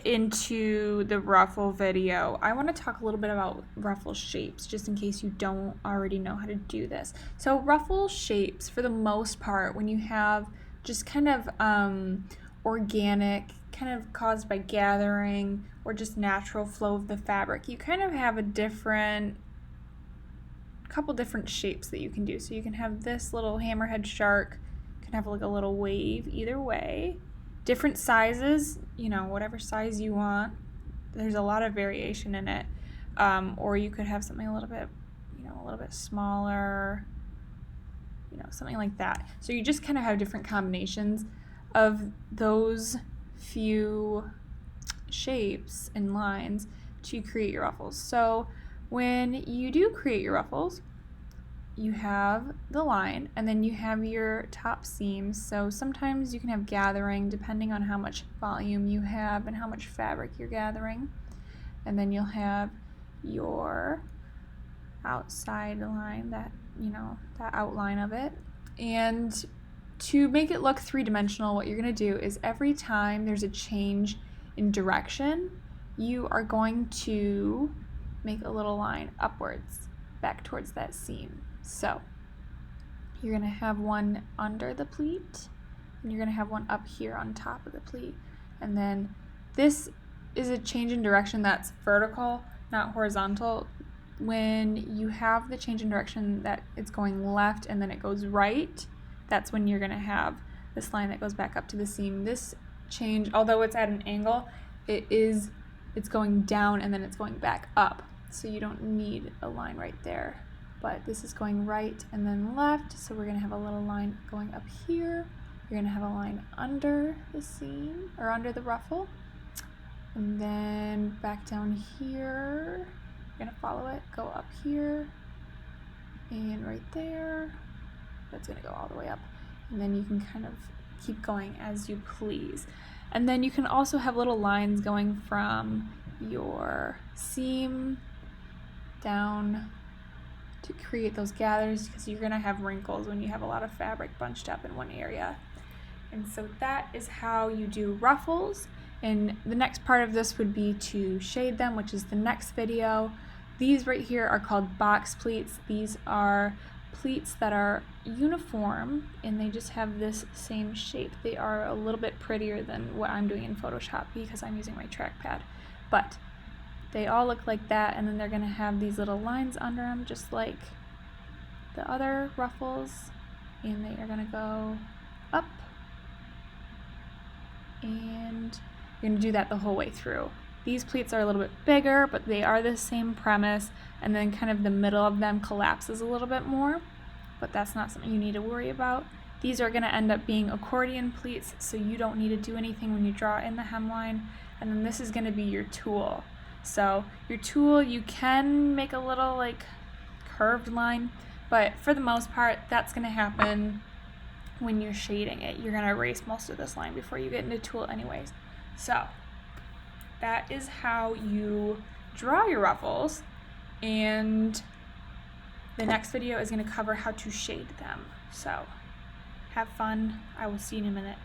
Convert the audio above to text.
into the ruffle video, I want to talk a little bit about ruffle shapes, just in case you don't already know how to do this. So ruffle shapes, for the most part, when you have just kind of organic, kind of caused by gathering or just natural flow of the fabric, you kind of have couple different shapes that you can do. So you can have this little hammerhead shark, you can have like a little wave either way. Different sizes, whatever size you want. There's a lot of variation in it. Or you could have something a little bit smaller, something like that. So you just kind of have different combinations of those few shapes and lines to create your ruffles. So when you do create your ruffles, you have the line and then you have your top seams. So sometimes you can have gathering depending on how much volume you have and how much fabric you're gathering. And then you'll have your outside line, that outline of it. And to make it look three-dimensional, what you're going to do is every time there's a change in direction, you are going to make a little line upwards back towards that seam. So you're going to have one under the pleat and you're going to have one up here on top of the pleat. And then this is a change in direction that's vertical, not horizontal. When you have the change in direction that it's going left and then it goes right, that's when you're going to have this line that goes back up to the seam. This change, although it's at an angle, it's going down and then it's going back up. So you don't need a line right there. But this is going right and then left, so we're going to have a little line going up here. You're going to have a line under the seam, or under the ruffle. And then back down here, you're going to follow it, go up here, and right there. That's going to go all the way up. And then you can kind of keep going as you please. And then you can also have little lines going from your seam down to create those gathers, because you're going to have wrinkles when you have a lot of fabric bunched up in one area. And so that is how you do ruffles. And the next part of this would be to shade them, which is the next video. These right here are called box pleats. These are pleats that are uniform and they just have this same shape. They are a little bit prettier than what I'm doing in Photoshop because I'm using my trackpad. But they all look like that, and then they're going to have these little lines under them just like the other ruffles, and they are going to go up, and you're going to do that the whole way through. These pleats are a little bit bigger, but they are the same premise, and then kind of the middle of them collapses a little bit more, but that's not something you need to worry about. These are going to end up being accordion pleats, so you don't need to do anything when you draw in the hemline, and then this is going to be your tulle. So your tulle, you can make a little like curved line, but for the most part, that's going to happen when you're shading it. You're going to erase most of this line before you get into tulle anyways. So that is how you draw your ruffles, and the next video is going to cover how to shade them. So have fun. I will see you in a minute.